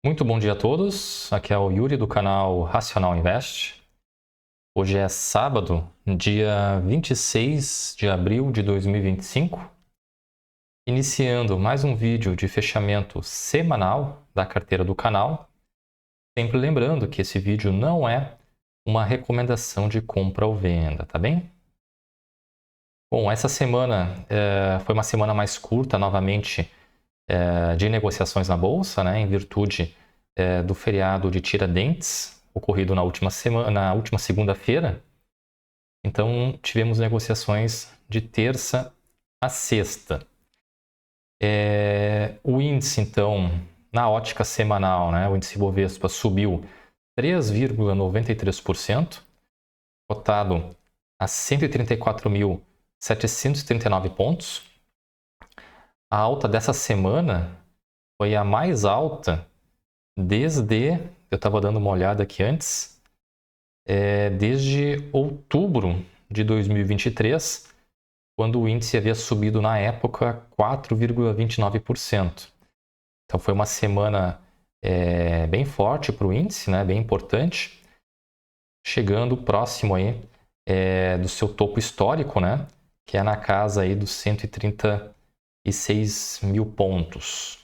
Muito bom dia a todos, aqui é o Yuri do canal Racional Invest. Hoje é sábado, dia 26 de abril de 2025, iniciando mais um vídeo de fechamento semanal da carteira do canal. Sempre lembrando que esse vídeo não é uma recomendação de compra ou venda, tá bem? Bom, essa semana foi uma semana mais curta, novamente, de negociações na Bolsa, né, em virtude do feriado de Tiradentes, ocorrido na última segunda-feira. Então, tivemos negociações de terça a sexta. O índice, então, na ótica semanal, né, o índice Bovespa subiu 3,93%, cotado a 134.739 pontos. A alta dessa semana foi a mais alta desde, eu estava dando uma olhada aqui antes, desde outubro de 2023, quando o índice havia subido na época 4,29%. Então foi uma semana bem forte para o índice, né, bem importante, chegando próximo aí, do seu topo histórico, né, que é na casa aí dos 136 mil pontos.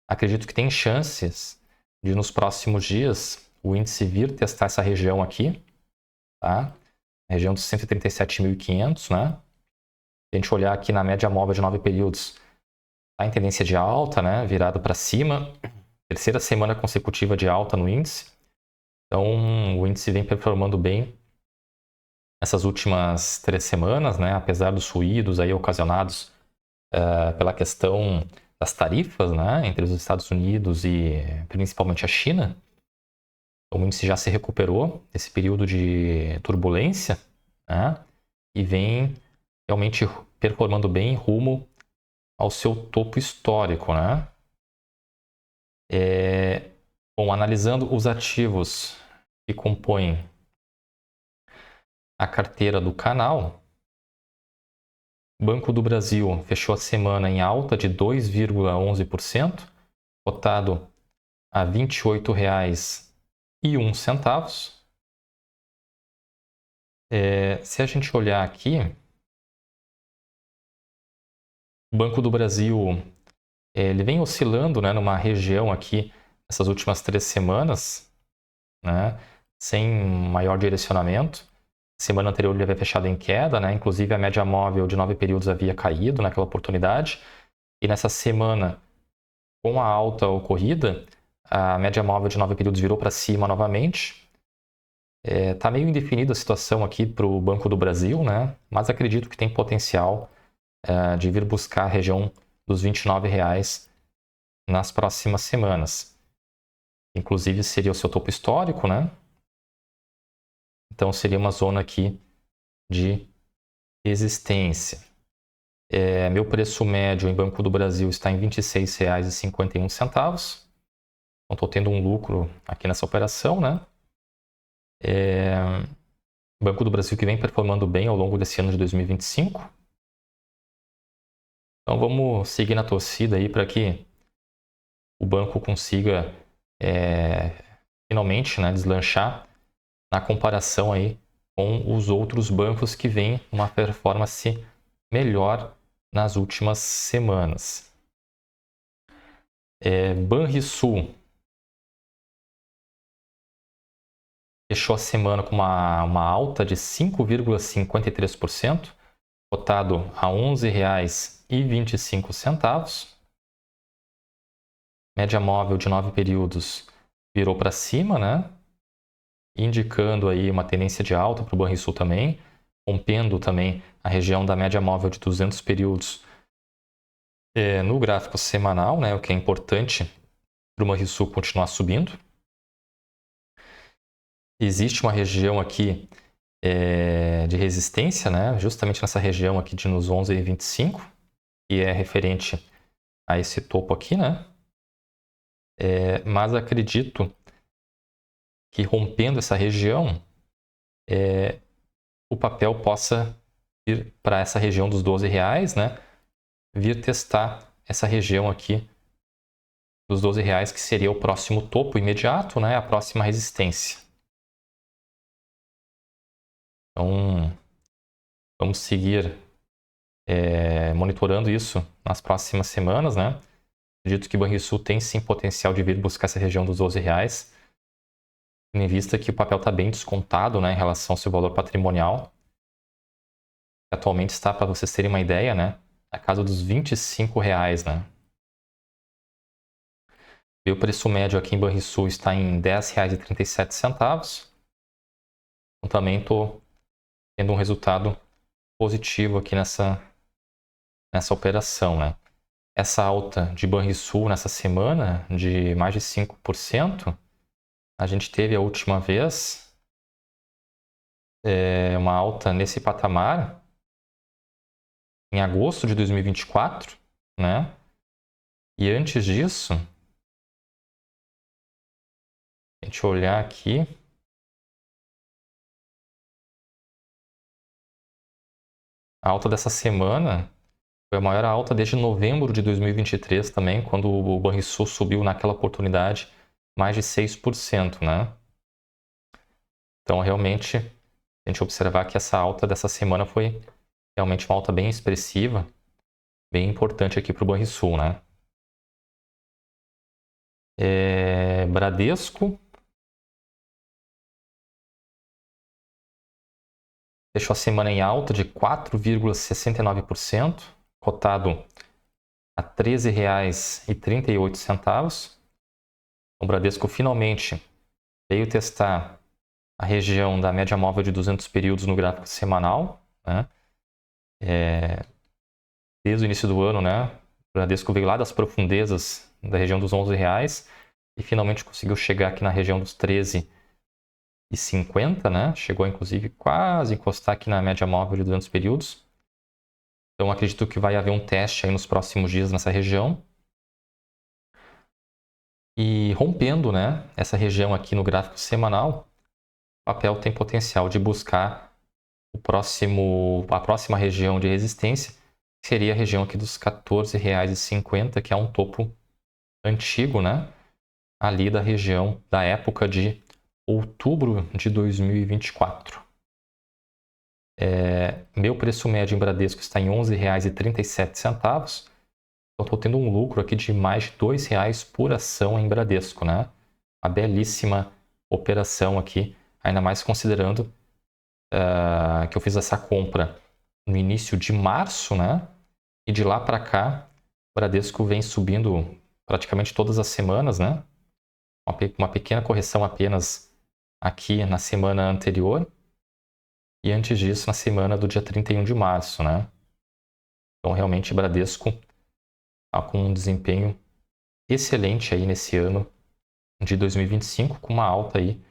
Acredito que tem chances de nos próximos dias o índice vir testar essa região aqui, tá? A região dos 137.500, né? Se a gente olhar aqui na média móvel de 9 períodos, está em tendência de alta, né? Virado para cima. Terceira semana consecutiva de alta no índice. Então, o índice vem performando bem essas últimas 3 semanas, né? Apesar dos ruídos aí ocasionados pela questão das tarifas, né, entre os Estados Unidos e principalmente a China. O índice já se recuperou desse período de turbulência, né, e vem realmente performando bem rumo ao seu topo histórico, né. Bom, analisando os ativos que compõem a carteira do canal, o Banco do Brasil fechou a semana em alta de 2,11%, cotado a R$ 28,01. Se a gente olhar aqui, o Banco do Brasil ele vem oscilando, né, numa região aqui essas últimas 3 semanas, né, sem maior direcionamento. Semana anterior ele havia fechado em queda, né, inclusive a média móvel de 9 períodos havia caído naquela oportunidade. E nessa semana, com a alta ocorrida, a média móvel de 9 períodos virou para cima novamente. Está meio indefinida a situação aqui para o Banco do Brasil, né? Mas acredito que tem potencial de vir buscar a região dos R$ 29,00 nas próximas semanas. Inclusive seria o seu topo histórico, né? Então seria uma zona aqui de resistência. Meu preço médio em Banco do Brasil está em R$ 26,51. Então estou tendo um lucro aqui nessa operação, né? Banco do Brasil que vem performando bem ao longo desse ano de 2025. Então vamos seguir na torcida aí para que o banco consiga finalmente, né, deslanchar na comparação aí com os outros bancos que vêm uma performance melhor nas últimas semanas. Banrisul fechou a semana com uma alta de 5,53%, cotado a R$ 11,25. Média móvel de 9 períodos virou para cima, né? Indicando aí uma tendência de alta para o Banrisul também, rompendo também a região da média móvel de 200 períodos no gráfico semanal, né? O que é importante para o Banrisul continuar subindo. Existe uma região aqui de resistência, né? Justamente nessa região aqui de nos 11,25, que é referente a esse topo aqui, né? Mas acredito que rompendo essa região, o papel possa ir para essa região dos R$ 12,00, né? Vir testar essa região aqui dos R$12, que seria o próximo topo imediato, né? A próxima resistência. Então, vamos seguir monitorando isso nas próximas semanas, né? Acredito que Banrisul tem sim potencial de vir buscar essa região dos R$12, tendo em vista que o papel está bem descontado, né, em relação ao seu valor patrimonial. Atualmente está, para vocês terem uma ideia, né, na casa dos R$25, né? E o preço médio aqui em Banrisul está em R$10,37. Então também estou tendo um resultado positivo aqui nessa operação, né? Essa alta de Banrisul nessa semana de mais de 5%, a gente teve a última vez uma alta nesse patamar em agosto de 2024, né? E antes disso, a gente olhar aqui, a alta dessa semana foi a maior alta desde novembro de 2023 também, quando o Banrisul subiu naquela oportunidade mais de 6%, né? Então, realmente, a gente observar que essa alta dessa semana foi realmente uma alta bem expressiva, bem importante aqui para o Banrisul, né? Bradesco fechou a semana em alta de 4,69%, cotado a R$ 13,38. O Bradesco finalmente veio testar a região da média móvel de 200 períodos no gráfico semanal, né? Desde o início do ano, né? O Bradesco veio lá das profundezas da região dos R$11 e finalmente conseguiu chegar aqui na região dos 13,50, né? Chegou inclusive quase encostar aqui na média móvel de 200 períodos. Então acredito que vai haver um teste aí nos próximos dias nessa região. E rompendo, né, essa região aqui no gráfico semanal, o papel tem potencial de buscar a próxima região de resistência, que seria a região aqui dos R$14,50, que é um topo antigo, né? Ali da região da época de outubro de 2024. Meu preço médio em Bradesco está em R$11,37. Então, estou tendo um lucro aqui de mais de R$2 por ação em Bradesco, né? Uma belíssima operação aqui, ainda mais considerando que eu fiz essa compra no início de março, né? E de lá para cá, o Bradesco vem subindo praticamente todas as semanas, né? Uma pequena correção apenas aqui na semana anterior. E antes disso, na semana do dia 31 de março, né? Então, realmente, Bradesco está com um desempenho excelente aí nesse ano de 2025, com uma alta aí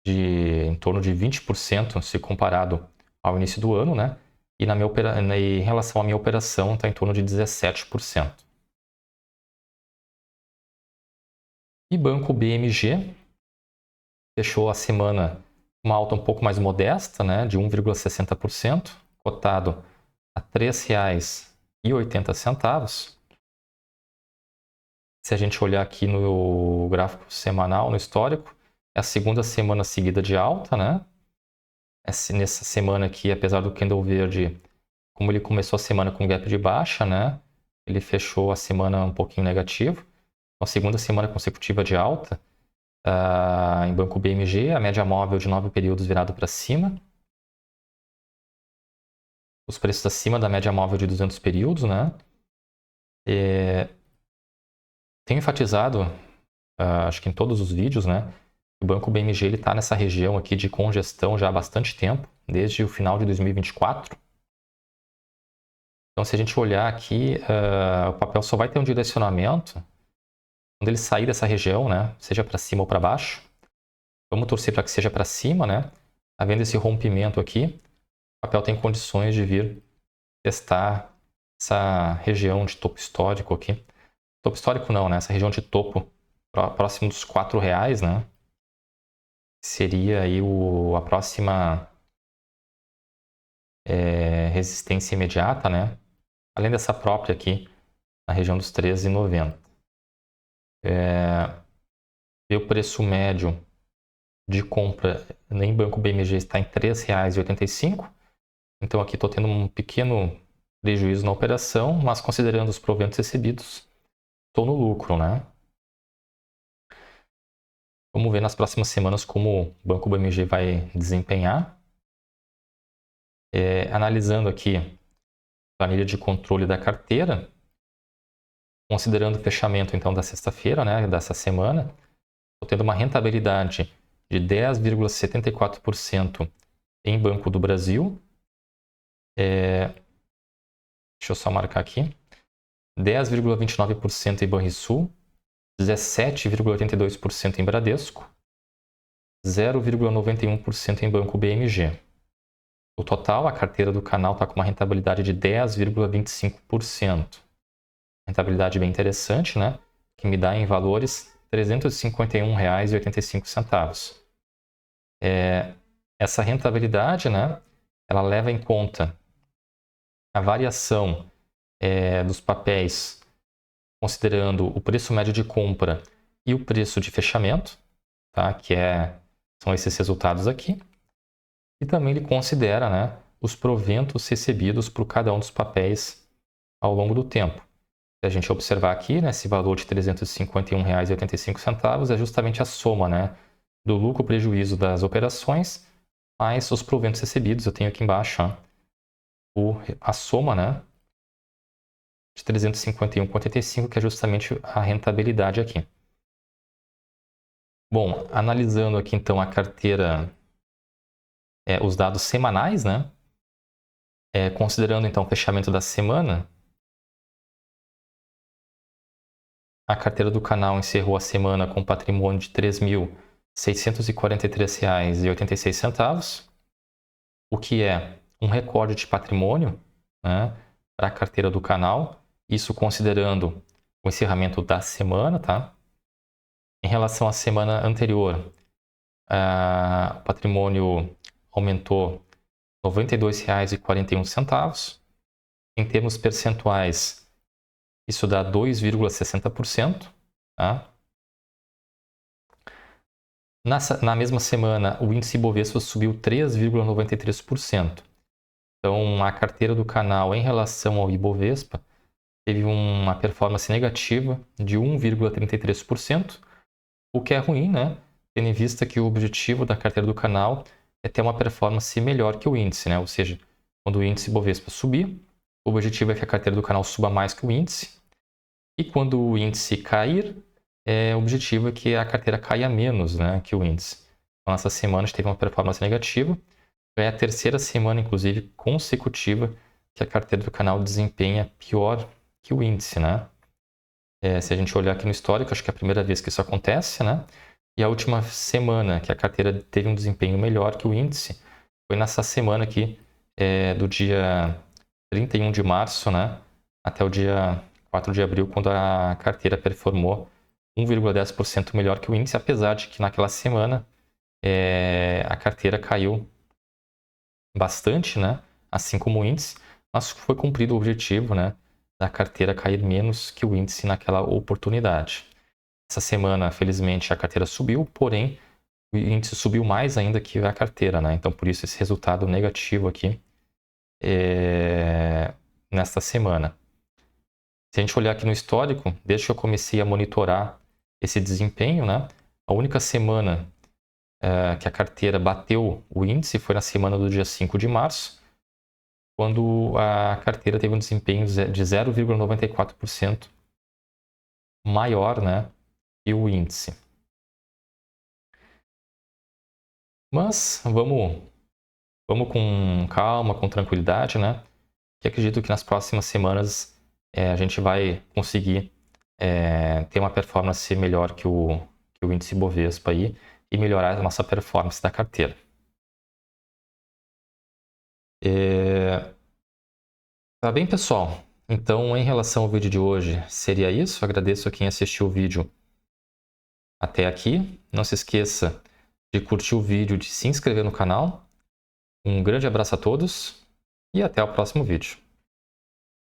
de em torno de 20% se comparado ao início do ano, né? E em relação à minha operação, está em torno de 17%. E Banco BMG fechou a semana com uma alta um pouco mais modesta, né? De 1,60%, cotado a R$ 3,80. Se a gente olhar aqui no gráfico semanal, no histórico, é a segunda semana seguida de alta, né? Nessa semana aqui, apesar do candle verde, como ele começou a semana com gap de baixa, né? Ele fechou a semana um pouquinho negativo. Então, segunda semana consecutiva de alta em Banco BMG, a média móvel de 9 períodos virado para cima. Os preços acima da média móvel de 200 períodos, né? Tenho enfatizado, acho que em todos os vídeos, né? O Banco BMG está nessa região aqui de congestão já há bastante tempo, desde o final de 2024. Então, se a gente olhar aqui, o papel só vai ter um direcionamento quando ele sair dessa região, né? Seja para cima ou para baixo. Vamos torcer para que seja para cima, né? Havendo esse rompimento aqui, o papel tem condições de vir testar essa região de topo histórico aqui. Topo histórico não, né? Essa região de topo próximo dos R$4, né? Seria aí a próxima resistência imediata, né? Além dessa própria aqui, na região dos 13,90. E o preço médio de compra em Banco BMG está em R$ 3,85. Então aqui estou tendo um pequeno prejuízo na operação, mas considerando os proventos recebidos, estou no lucro, né? Vamos ver nas próximas semanas como o Banco BMG vai desempenhar. Analisando aqui a planilha de controle da carteira, considerando o fechamento então da sexta-feira, né, dessa semana, estou tendo uma rentabilidade de 10,74% em Banco do Brasil. Deixa eu só marcar aqui. 10,29% em Banrisul, 17,82% em Bradesco, 0,91% em Banco BMG. O total, a carteira do canal está com uma rentabilidade de 10,25%. Rentabilidade bem interessante, né? Que me dá em valores R$ 351,85. Essa rentabilidade, né? Ela leva em conta a variação dos papéis, considerando o preço médio de compra e o preço de fechamento, tá? São esses resultados aqui. E também ele considera, né, os proventos recebidos por cada um dos papéis ao longo do tempo. Se a gente observar aqui, né, esse valor de R$ 351,85 é justamente a soma, né, do lucro-prejuízo das operações mais os proventos recebidos. Eu tenho aqui embaixo a soma, né, de 351,85, que é justamente a rentabilidade aqui. Bom, analisando aqui então a carteira, os dados semanais, né, considerando então o fechamento da semana, a carteira do canal encerrou a semana com um patrimônio de R$ 3.643,86, o que é um recorde de patrimônio, né, para a carteira do canal, isso considerando o encerramento da semana, tá? Em relação à semana anterior, o patrimônio aumentou R$ 92,41. Em termos percentuais, isso dá 2,60%. Tá? Na mesma semana, o índice Ibovespa subiu 3,93%. Então, a carteira do canal em relação ao Ibovespa teve uma performance negativa de 1,33%, o que é ruim, né? Tendo em vista que o objetivo da carteira do canal é ter uma performance melhor que o índice, né? Ou seja, quando o índice Ibovespa subir, o objetivo é que a carteira do canal suba mais que o índice. E quando o índice cair, o objetivo é que a carteira caia menos, né, que o índice. Então, essa semana a gente teve uma performance negativa. É a terceira semana, inclusive, consecutiva que a carteira do canal desempenha pior que o índice, né? Se a gente olhar aqui no histórico, acho que é a primeira vez que isso acontece, né? E a última semana que a carteira teve um desempenho melhor que o índice foi nessa semana aqui, do dia 31 de março, né? Até o dia 4 de abril, quando a carteira performou 1,10% melhor que o índice, apesar de que naquela semana a carteira caiu bastante, né? Assim como o índice, mas foi cumprido o objetivo, né, da carteira cair menos que o índice naquela oportunidade. Essa semana, felizmente, a carteira subiu, porém, o índice subiu mais ainda que a carteira, né? Então, por isso, esse resultado negativo aqui nesta semana. Se a gente olhar aqui no histórico, desde que eu comecei a monitorar esse desempenho, né, a única semana que a carteira bateu o índice foi na semana do dia 5 de março, quando a carteira teve um desempenho de 0,94% maior, né, que o índice. Mas vamos com calma, com tranquilidade, né? Que acredito que nas próximas semanas a gente vai conseguir ter uma performance melhor que o índice Bovespa aí e melhorar a nossa performance da carteira. Tá bem, pessoal? Então, em relação ao vídeo de hoje, seria isso. Agradeço a quem assistiu o vídeo até aqui. Não se esqueça de curtir o vídeo, de se inscrever no canal. Um grande abraço a todos e até o próximo vídeo.